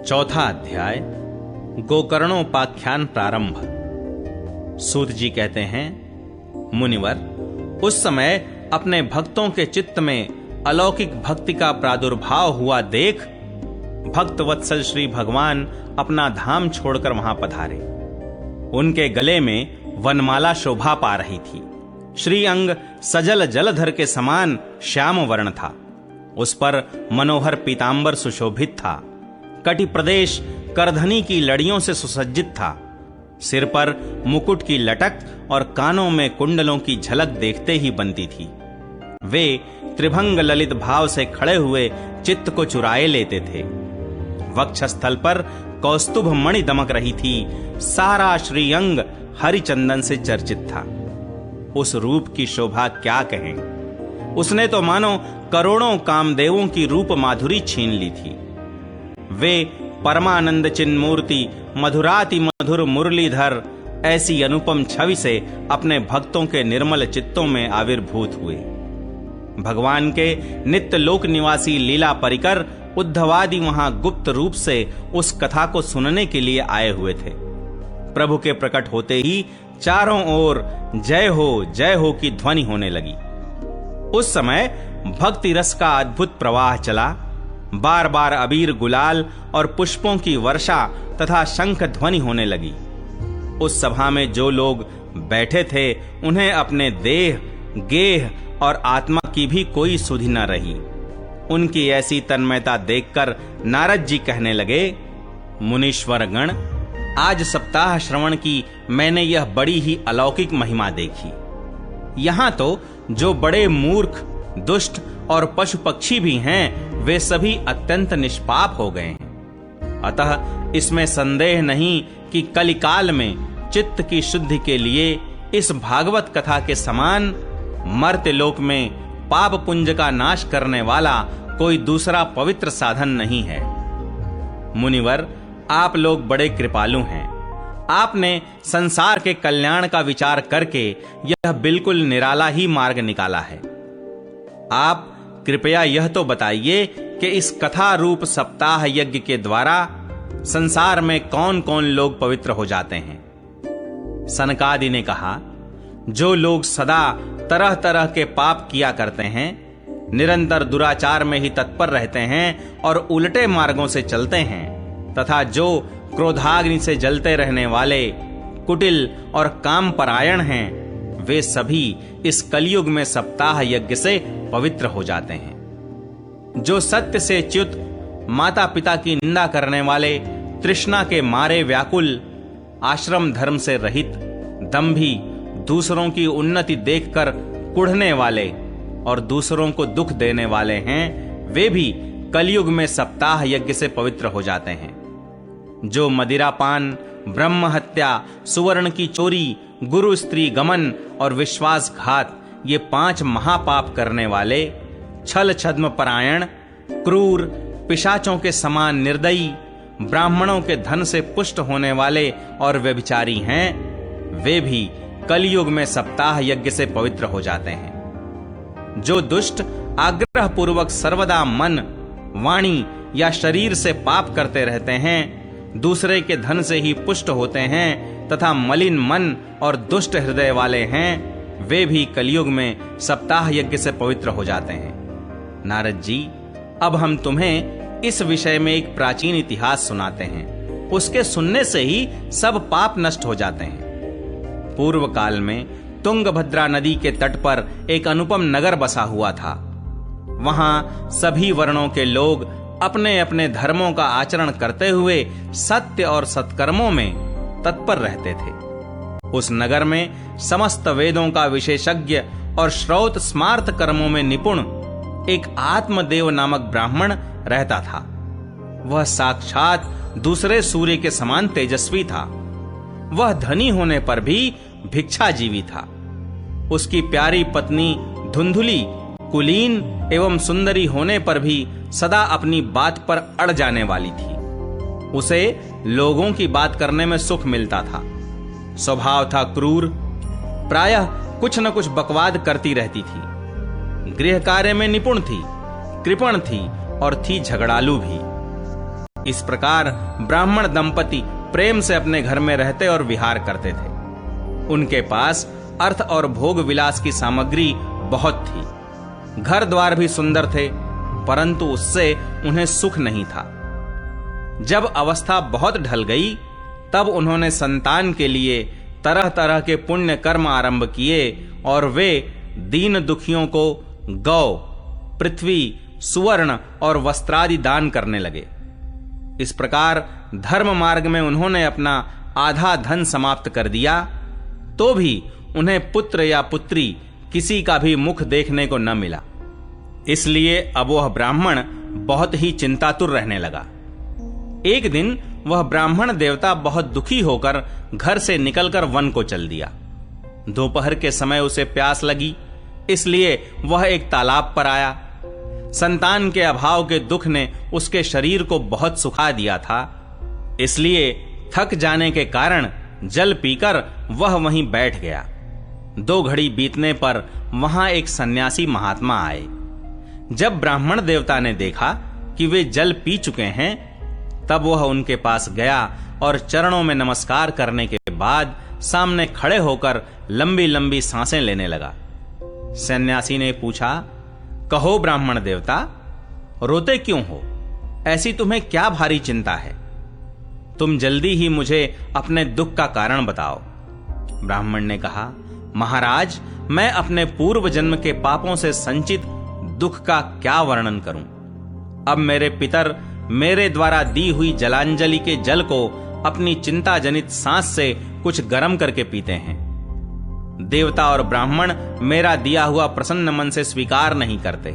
चौथा अध्याय गोकर्णोपाख्यान प्रारंभ। सूत जी कहते हैं, मुनिवर, उस समय अपने भक्तों के चित्त में अलौकिक भक्ति का प्रादुर्भाव हुआ देख भक्त वत्सल श्री भगवान अपना धाम छोड़कर वहां पधारे। उनके गले में वनमाला शोभा पा रही थी। श्री अंग सजल जलधर के समान श्याम वर्ण था। उस पर मनोहर पीतांबर सुशोभित था। कटि प्रदेश करधनी की लड़ियों से सुसज्जित था। सिर पर मुकुट की लटक और कानों में कुंडलों की झलक देखते ही बनती थी। वे त्रिभंग ललित भाव से खड़े हुए चित्त को चुराए लेते थे। वक्षस्थल पर कौस्तुभ मणि दमक रही थी। सारा श्रीअंग हरिचंदन से चर्चित था। उस रूप की शोभा क्या कहें। उसने तो मानो करोड़ों कामदेवों की रूप माधुरी छीन ली थी। वे परमानंद चिन्मूर्ति मधुराति मधुर मुरलीधर ऐसी अनुपम छवि से अपने भक्तों के निर्मल चित्तों में आविर्भूत हुए। भगवान के नित्य लोक निवासी लीला परिकर उद्धवादि वहां गुप्त रूप से उस कथा को सुनने के लिए आए हुए थे। प्रभु के प्रकट होते ही चारों ओर जय हो की ध्वनि होने लगी। उस समय भक्ति रस का अद्भुत प्रवाह चला। बार बार अबीर गुलाल और पुष्पों की वर्षा तथा शंख ध्वनि होने लगी। उस सभा में जो लोग बैठे थे उन्हें अपने देह, गेह और आत्मा की भी कोई सुधि न रही। उनकी ऐसी तन्मयता देखकर नारद जी कहने लगे, मुनीश्वर गण, आज सप्ताह श्रवण की मैंने यह बड़ी ही अलौकिक महिमा देखी। यहां तो जो बड़े मूर्ख, दुष्ट और पशु पक्षी भी हैं, वे सभी अत्यंत निष्पाप हो गए हैं। अतः इसमें संदेह नहीं कि कलिकाल में चित्त की शुद्धि के लिए इस भागवत कथा के समान मर्त्य लोक में पाप पुंज का नाश करने वाला कोई दूसरा पवित्र साधन नहीं है। मुनिवर, आप लोग बड़े कृपालु हैं। आपने संसार के कल्याण का विचार करके यह बिल्कुल निराला ही मार्ग निकाला है। आप कृपया यह तो बताइए कि इस कथा रूप सप्ताह यज्ञ के द्वारा संसार में कौन कौन लोग पवित्र हो जाते हैं। सनकादि ने कहा, जो लोग सदा तरह तरह के पाप किया करते हैं, निरंतर दुराचार में ही तत्पर रहते हैं और उल्टे मार्गों से चलते हैं, तथा जो क्रोधाग्नि से जलते रहने वाले कुटिल और काम परायण हैं, वे सभी इस कलयुग में सप्ताह यज्ञ से पवित्र हो जाते हैं। जो सत्य से च्युत, माता पिता की निंदा करने वाले, तृष्णा के मारे व्याकुल, आश्रम धर्म से रहित, दंभी, दूसरों की उन्नति देखकर कुढ़ने वाले और दूसरों को दुख देने वाले हैं, वे भी कलयुग में सप्ताह यज्ञ से पवित्र हो जाते हैं। जो मदिरापान, ब्रह्म हत्या, सुवर्ण की चोरी, गुरु स्त्री गमन और विश्वासघात, ये 5 महापाप करने वाले, छल छद्म परायण, क्रूर, पिशाचों के समान निर्दयी, ब्राह्मणों के धन से पुष्ट होने वाले और व्यभिचारी हैं, वे भी कलयुग में सप्ताह यज्ञ से पवित्र हो जाते हैं। जो दुष्ट आग्रह पूर्वक सर्वदा मन, वाणी या शरीर से पाप करते रहते हैं, दूसरे के धन से ही पुष्ट होते हैं तथा मलिन मन और दुष्ट हृदय वाले हैं, वे भी कलयुग में सप्ताह यज्ञ से पवित्र हो जाते हैं। नारद जी, अब हम तुम्हें इस विषय में एक प्राचीन इतिहास सुनाते हैं। उसके सुनने से ही सब पाप नष्ट हो जाते हैं। पूर्व काल में तुंगभद्रा नदी के तट पर एक अनुपम नगर बसा हुआ था। वहां सभी वर्णों के लोग अपने अपने धर्मों का आचरण करते हुए सत्य और सत्कर्मों में तत्पर रहते थे। उस नगर में समस्त वेदों का विशेषज्ञ और श्रौत स्मार्त कर्मों में निपुण एक आत्मदेव नामक ब्राह्मण रहता था। वह साक्षात दूसरे सूर्य के समान तेजस्वी था। वह धनी होने पर भी भिक्षाजीवी था। उसकी प्यारी पत्नी धुंधुली कुलीन एवं सुंदरी होने पर भी सदा अपनी बात पर अड़ जाने वाली थी। उसे लोगों की बात करने में सुख मिलता था। स्वभाव था क्रूर, प्रायः कुछ न कुछ बकवाद करती रहती थी। गृह कार्य में निपुण थी, कृपण थी और थी झगड़ालू भी। इस प्रकार ब्राह्मण दंपति प्रेम से अपने घर में रहते और विहार करते थे। उनके पास अर्थ और भोग विलास की सामग्री बहुत थी। घर द्वार भी सुंदर थे, परंतु उससे उन्हें सुख नहीं था। जब अवस्था बहुत ढल गई, तब उन्होंने संतान के लिए तरह तरह के पुण्य कर्म आरंभ किए और वे दीन दुखियों को गौ, पृथ्वी, सुवर्ण और वस्त्रादि दान करने लगे। इस प्रकार धर्म मार्ग में उन्होंने अपना आधा धन समाप्त कर दिया, तो भी उन्हें पुत्र या पुत्री किसी का भी मुख देखने को न मिला। इसलिए अब वह ब्राह्मण बहुत ही चिंतातुर रहने लगा। एक दिन वह ब्राह्मण देवता बहुत दुखी होकर घर से निकलकर वन को चल दिया। दोपहर के समय उसे प्यास लगी, इसलिए वह एक तालाब पर आया। संतान के अभाव के दुख ने उसके शरीर को बहुत सुखा दिया था, इसलिए थक जाने के कारण जल पीकर वह वहीं बैठ गया। 2 घड़ी बीतने पर वहां एक सन्यासी महात्मा आए। जब ब्राह्मण देवता ने देखा कि वे जल पी चुके हैं, तब वह उनके पास गया और चरणों में नमस्कार करने के बाद सामने खड़े होकर लंबी लंबी सांसें लेने लगा। सन्यासी ने पूछा, कहो ब्राह्मण देवता, रोते क्यों हो? ऐसी तुम्हें क्या भारी चिंता है? तुम जल्दी ही मुझे अपने दुख का कारण बताओ। ब्राह्मण ने कहा, महाराज, मैं अपने पूर्व जन्म के पापों से संचित दुख का क्या वर्णन करूं? अब मेरे पितर मेरे द्वारा दी हुई जलांजलि के जल को अपनी चिंता जनित सांस से कुछ गर्म करके पीते हैं। देवता और ब्राह्मण मेरा दिया हुआ प्रसन्न मन से स्वीकार नहीं करते।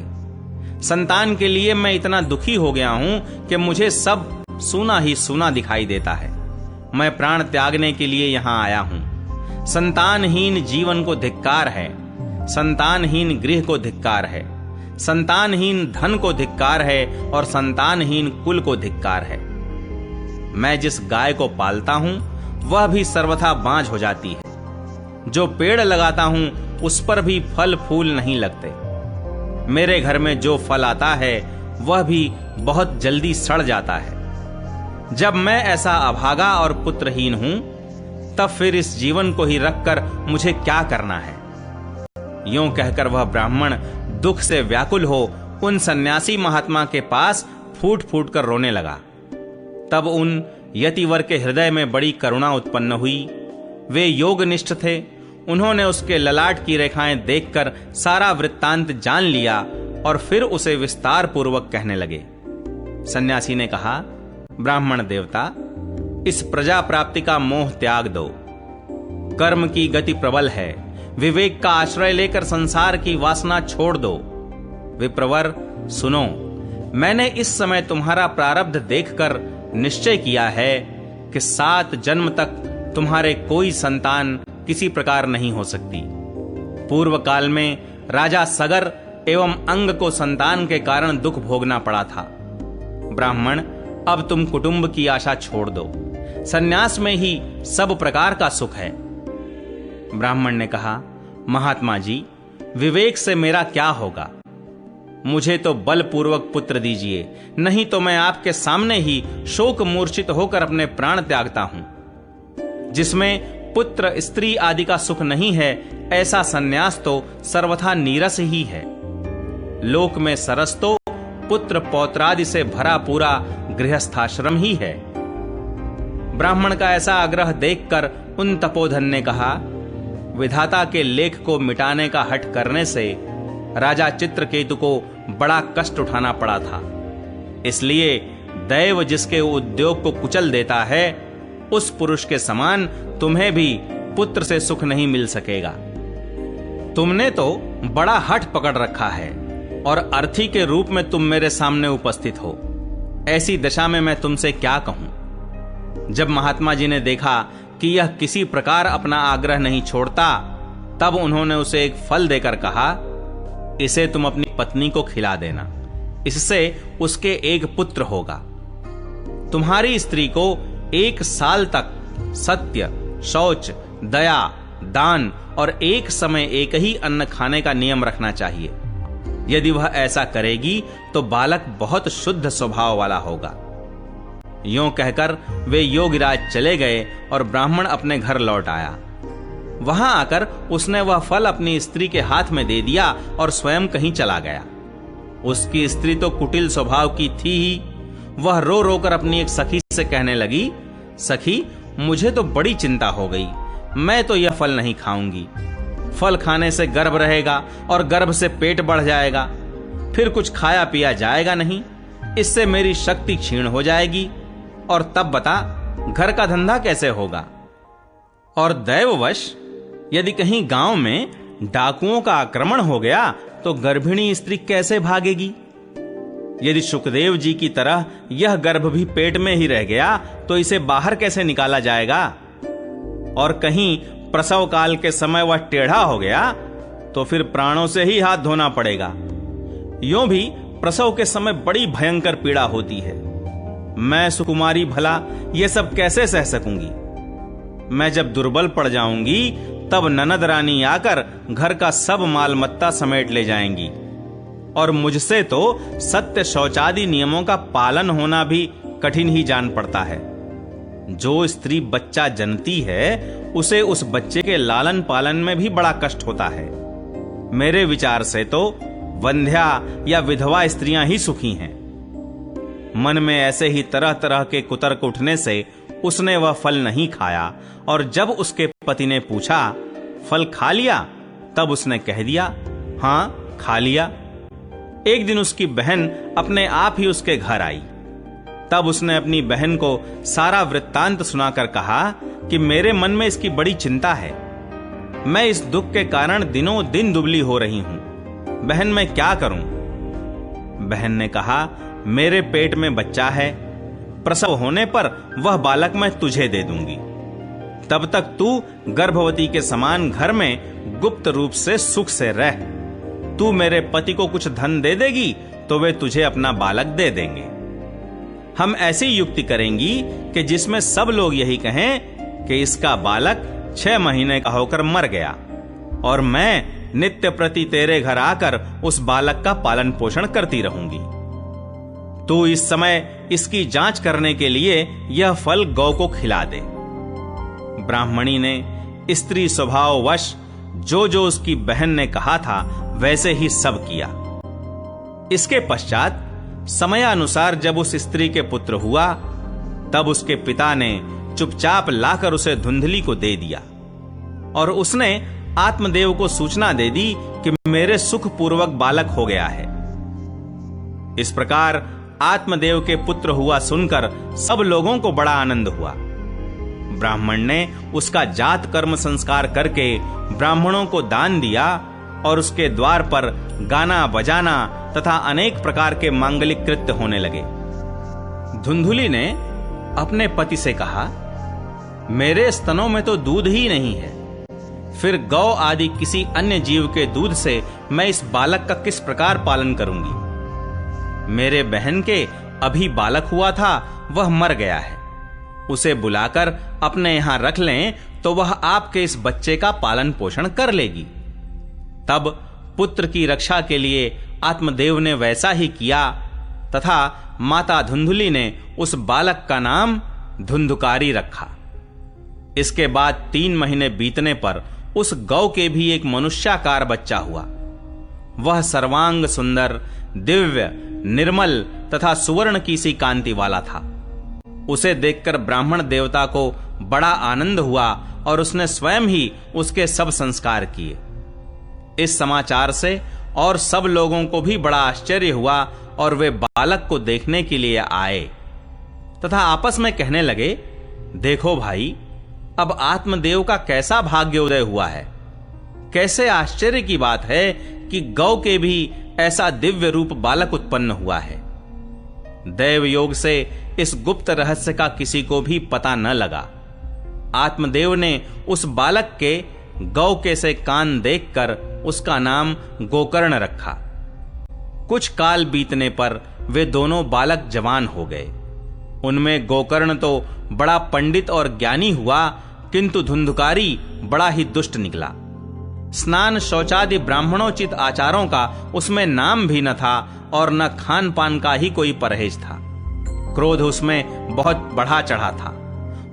संतान के लिए मैं इतना दुखी हो गया हूं कि मुझे सब सूना ही सूना दिखाई देता है। मैं प्राण त्यागने के लिए यहां आया हूं। संतानहीन जीवन को धिक्कार है, संतानहीन गृह को धिक्कार है, संतानहीन धन को धिक्कार है और संतानहीन कुल को धिक्कार है। मैं जिस गाय को पालता हूं वह भी सर्वथा बांझ हो जाती है। जो पेड़ लगाता हूं उस पर भी फल फूल नहीं लगते। मेरे घर में जो फल आता है वह भी बहुत जल्दी सड़ जाता है। जब मैं ऐसा अभागा और पुत्रहीन हूं, तब फिर इस जीवन को ही रखकर मुझे क्या करना है? यूं कहकर वह ब्राह्मण दुख से व्याकुल हो उन सन्यासी महात्मा के पास फूट फूट कर रोने लगा। तब उन यतिवर के हृदय में बड़ी करुणा उत्पन्न हुई। वे योगनिष्ठ थे। उन्होंने उसके ललाट की रेखाएं देखकर सारा वृत्तांत जान लिया और फिर उसे विस्तार पूर्वक कहने लगे। सन्यासी ने कहा, ब्राह्मण देवता, इस प्रजा प्राप्ति का मोह त्याग दो। कर्म की गति प्रबल है। विवेक का आश्रय लेकर संसार की वासना छोड़ दो। विप्रवर, सुनो, मैंने इस समय तुम्हारा प्रारब्ध देखकर निश्चय किया है कि 7 जन्म तक तुम्हारे कोई संतान किसी प्रकार नहीं हो सकती। पूर्व काल में राजा सगर एवं अंग को संतान के कारण दुख भोगना पड़ा था। ब्राह्मण, अब तुम कुटुंब की आशा छोड़ दो। सन्यास में ही सब प्रकार का सुख है। ब्राह्मण ने कहा, महात्मा जी, विवेक से मेरा क्या होगा? मुझे तो बलपूर्वक पुत्र दीजिए, नहीं तो मैं आपके सामने ही शोक मूर्छित होकर अपने प्राण त्यागता हूं। जिसमें पुत्र स्त्री आदि का सुख नहीं है, ऐसा सन्यास तो सर्वथा नीरस ही है। लोक में सरस तो पुत्र पौत्रादि से भरा पूरा गृहस्थाश्रम ही है। ब्राह्मण का ऐसा आग्रह देखकर उन तपोधन ने कहा, विधाता के लेख को मिटाने का हठ करने से राजा चित्रकेतु को बड़ा कष्ट उठाना पड़ा था। इसलिए दैव जिसके उद्योग को कुचल देता है, उस पुरुष के समान तुम्हें भी पुत्र से सुख नहीं मिल सकेगा। तुमने तो बड़ा हठ पकड़ रखा है और अर्थी के रूप में तुम मेरे सामने उपस्थित हो। ऐसी दशा में मैं तुमसे क्या कहूं? जब महात्मा जी ने देखा कि यह किसी प्रकार अपना आग्रह नहीं छोड़ता, तब उन्होंने उसे एक फल देकर कहा, इसे तुम अपनी पत्नी को खिला देना, इससे उसके एक पुत्र होगा। तुम्हारी स्त्री को 1 साल तक सत्य, शौच, दया, दान और एक समय एक ही अन्न खाने का नियम रखना चाहिए। यदि वह ऐसा करेगी तो बालक बहुत शुद्ध स्वभाव वाला होगा। यों कहकर वे योगिराज चले गए और ब्राह्मण अपने घर लौट आया। वहां आकर उसने वह फल अपनी स्त्री के हाथ में दे दिया और स्वयं कहीं चला गया। उसकी स्त्री तो कुटिल स्वभाव की थी ही। वह रो रो कर अपनी एक सखी से कहने लगी, सखी, मुझे तो बड़ी चिंता हो गई। मैं तो यह फल नहीं खाऊंगी। फल खाने से गर्भ रहेगा और गर्भ से पेट बढ़ जाएगा, फिर कुछ खाया पिया जाएगा नहीं। इससे मेरी शक्ति क्षीण हो जाएगी और तब बता घर का धंधा कैसे होगा। और दैववश यदि कहीं गांव में डाकुओं का आक्रमण हो गया तो गर्भिणी स्त्री कैसे भागेगी। यदि सुखदेव जी की तरह यह गर्भ भी पेट में ही रह गया तो इसे बाहर कैसे निकाला जाएगा। और कहीं प्रसव काल के समय वह टेढ़ा हो गया तो फिर प्राणों से ही हाथ धोना पड़ेगा। यों भी प्रसव के समय बड़ी भयंकर पीड़ा होती है। मैं सुकुमारी भला ये सब कैसे सह सकूंगी। मैं जब दुर्बल पड़ जाऊंगी तब ननद रानी आकर घर का सब माल मत्ता समेट ले जाएंगी और मुझसे तो सत्य शौचादि नियमों का पालन होना भी कठिन ही जान पड़ता है। जो स्त्री बच्चा जनती है उसे उस बच्चे के लालन पालन में भी बड़ा कष्ट होता है। मेरे विचार से तो वंध्या या विधवा स्त्रियां ही सुखी हैं। मन में ऐसे ही तरह तरह के कुतर्क उठने से उसने वह फल नहीं खाया और जब उसके पति ने पूछा, फल खा लिया? तब उसने कह दिया, हां खा लिया। एक दिन उसकी बहन अपने आप ही उसके घर आई। तब उसने अपनी बहन को सारा वृत्तांत सुनाकर कहा कि मेरे मन में इसकी बड़ी चिंता है। मैं इस दुख के कारण दिनों दिन दुबली हो रही हूं। बहन मैं क्या करूं? बहन ने कहा, मेरे पेट में बच्चा है। प्रसव होने पर वह बालक मैं तुझे दे दूंगी। तब तक तू गर्भवती के समान घर में गुप्त रूप से सुख से रह। तू मेरे पति को कुछ धन दे देगी तो वे तुझे अपना बालक दे देंगे। हम ऐसी युक्ति करेंगी कि जिसमें सब लोग यही कहें कि इसका बालक 6 महीने का होकर मर गया और मैं नित्य प्रति तेरे घर आकर उस बालक का पालन पोषण करती रहूंगी। तू इस समय इसकी जांच करने के लिए यह फल गौ को खिला दे। ब्राह्मणी ने स्त्री स्वभाववश जो जो उसकी बहन ने कहा था वैसे ही सब किया। इसके पश्चात समयानुसार जब उस स्त्री के पुत्र हुआ तब उसके पिता ने चुपचाप लाकर उसे धुंधली को दे दिया और उसने आत्मदेव को सूचना दे दी कि मेरे सुखपूर्वक बालक हो गया है। इस प्रकार आत्मदेव के पुत्र हुआ सुनकर सब लोगों को बड़ा आनंद हुआ। ब्राह्मण ने उसका जात कर्म संस्कार करके ब्राह्मणों को दान दिया और उसके द्वार पर गाना बजाना तथा अनेक प्रकार के मांगलिक कृत्य होने लगे। धुंधुली ने अपने पति से कहा, मेरे स्तनों में तो दूध ही नहीं है, फिर गौ आदि किसी अन्य जीव के दूध से मैं इस बालक का किस प्रकार पालन करूंगी। मेरे बहन के अभी बालक हुआ था, वह मर गया है। उसे बुलाकर अपने यहां रख लें तो वह आपके इस बच्चे का पालन पोषण कर लेगी। तब पुत्र की रक्षा के लिए आत्मदेव ने वैसा ही किया तथा माता धुंधुली ने उस बालक का नाम धुंधुकारी रखा। इसके बाद 3 महीने बीतने पर उस गौ के भी एक मनुष्याकार बच्चा हुआ। वह सर्वांग सुंदर, दिव्य, निर्मल तथा सुवर्ण की सी कांति वाला था। उसे देखकर ब्राह्मण देवता को बड़ा आनंद हुआ और उसने स्वयं ही उसके सब संस्कार किए। इस समाचार से और सब लोगों को भी बड़ा आश्चर्य हुआ और वे बालक को देखने के लिए आए तथा आपस में कहने लगे, देखो भाई, अब आत्मदेव का कैसा भाग्योदय हुआ है। कैसे आश्चर्य की बात है कि गौ के भी ऐसा दिव्य रूप बालक उत्पन्न हुआ है। दैव योग से इस गुप्त रहस्य का किसी को भी पता न लगा। आत्मदेव ने उस बालक के गौ के से कान देखकर उसका नाम गोकर्ण रखा। कुछ काल बीतने पर वे दोनों बालक जवान हो गए। उनमें गोकर्ण तो बड़ा पंडित और ज्ञानी हुआ, किंतु धुंधुकारी बड़ा ही दुष्ट निकला। स्नान शौचादि ब्राह्मणोचित आचारों का उसमें नाम भी न था और न खान पान का ही कोई परहेज था। क्रोध उसमें बहुत बढ़ा चढ़ा था।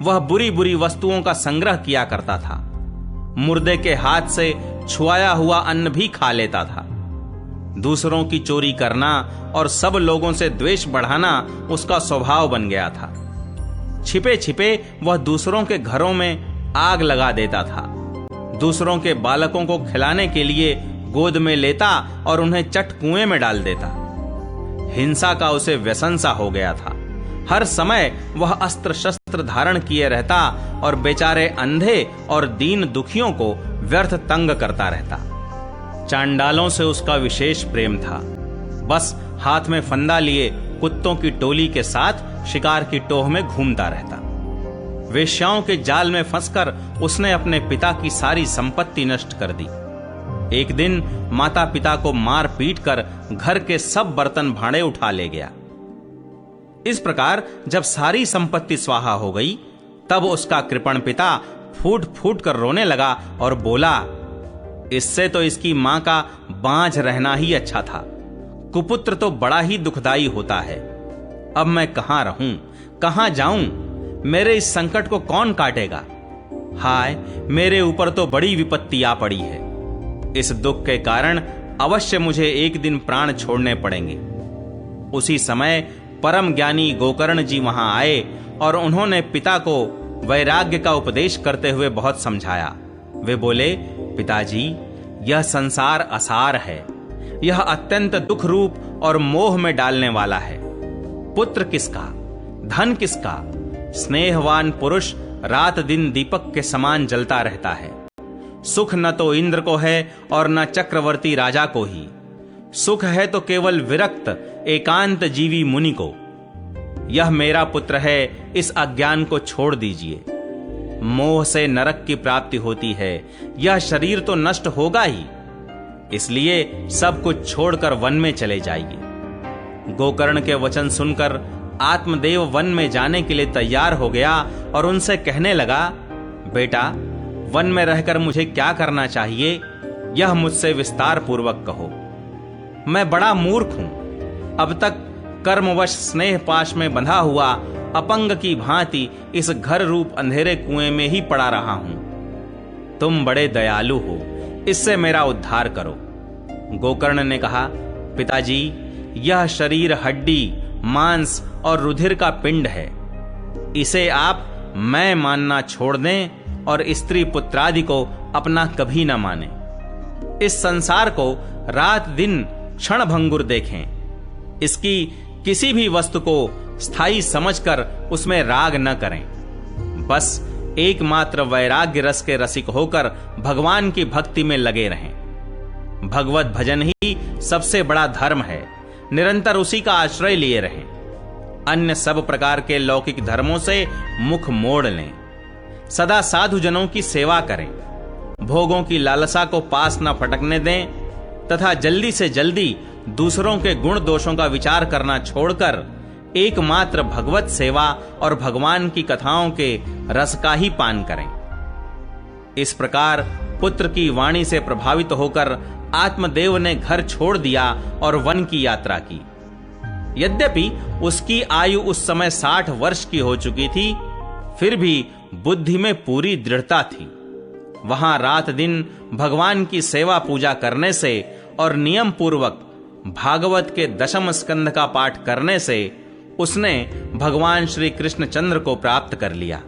वह बुरी बुरी वस्तुओं का संग्रह किया करता था। मुर्दे के हाथ से छुआया हुआ अन्न भी खा लेता था। दूसरों की चोरी करना और सब लोगों से द्वेष बढ़ाना उसका स्वभाव बन गया था। छिपे छिपे वह दूसरों के घरों में आग लगा देता था। दूसरों के बालकों को खिलाने के लिए गोद में लेता और उन्हें चट कुएं में डाल देता। हिंसा का उसे व्यसन सा हो गया था। हर समय वह अस्त्र शस्त्र धारण किए रहता और बेचारे अंधे और दीन दुखियों को व्यर्थ तंग करता रहता। चांडालों से उसका विशेष प्रेम था। बस हाथ में फंदा लिए कुत्तों की टोली के साथ शिकार की टोह में घूमता रहता। वेश्याओं के जाल में फंसकर उसने अपने पिता की सारी संपत्ति नष्ट कर दी। एक दिन माता पिता को मार पीट कर घर के सब बर्तन भांडे उठा ले गया। इस प्रकार जब सारी संपत्ति स्वाहा हो गई, तब उसका कृपण पिता फूट फूट कर रोने लगा और बोला, इससे तो इसकी मां का बांझ रहना ही अच्छा था। कुपुत्र तो बड़ा ही दुखदाई होता है। अब मैं कहां रहूं, कहां जाऊं? मेरे इस संकट को कौन काटेगा? हाय, मेरे ऊपर तो बड़ी विपत्ति आ पड़ी है। इस दुख के कारण अवश्य मुझे एक दिन प्राण छोड़ने पड़ेंगे। उसी समय परम ज्ञानी गोकर्ण जी वहां आए और उन्होंने पिता को वैराग्य का उपदेश करते हुए बहुत समझाया। वे बोले, पिताजी, यह संसार असार है। यह अत्यंत दुख रूप और मोह में डालने वाला है। पुत्र किसका, धन किसका? स्नेहवान पुरुष रात दिन दीपक के समान जलता रहता है। सुख न तो इंद्र को है और न चक्रवर्ती राजा को ही। सुख है तो केवल विरक्त एकांत जीवी मुनि को। यह मेरा पुत्र है, इस अज्ञान को छोड़ दीजिए। मोह से नरक की प्राप्ति होती है। यह शरीर तो नष्ट होगा ही, इसलिए सब कुछ छोड़कर वन में चले जाइए। गोकर्ण के वचन सुनकर आत्मदेव वन में जाने के लिए तैयार हो गया और उनसे कहने लगा, बेटा, वन में रहकर मुझे क्या करना चाहिए, यह मुझसे विस्तार पूर्वक कहो। मैं बड़ा मूर्ख हूं। अब तक कर्मवश स्नेह पाश में बंधा हुआ अपंग की भांति इस घर रूप अंधेरे कुएं में ही पड़ा रहा हूं। तुम बड़े दयालु हो, इससे मेरा उद्धार करो। गोकर्ण ने कहा, पिताजी, यह शरीर हड्डी, मांस और रुधिर का पिंड है। इसे आप मैं मानना छोड़ दें और स्त्री पुत्रादि को अपना कभी न माने। इस संसार को रात दिन क्षण भंगुर देखें। इसकी किसी भी वस्तु को स्थायी समझकर उसमें राग न करें। बस एकमात्र वैराग्य रस के रसिक होकर भगवान की भक्ति में लगे रहें। भगवत भजन ही सबसे बड़ा धर्म है। निरंतर उसी का आश्रय लिए रहें। अन्य सब प्रकार के लौकिक धर्मों से मुख मोड़ लें। सदा साधु जनों की सेवा करें। भोगों की लालसा को पास न फटकने दें तथा जल्दी से जल्दी दूसरों के गुण दोषों का विचार करना छोड़कर एकमात्र भगवत सेवा और भगवान की कथाओं के रस का ही पान करें। इस प्रकार पुत्र की वाणी से प्रभावित होकर आत्मदेव ने घर छोड़ दिया और वन की यात्रा की। यद्यपि उसकी आयु उस समय 60 वर्ष की हो चुकी थी, फिर भी बुद्धि में पूरी दृढ़ता थी। वहां रात दिन भगवान की सेवा पूजा करने से और नियम पूर्वक भागवत के 10वें स्कंध का पाठ करने से उसने भगवान श्री कृष्णचंद्र को प्राप्त कर लिया।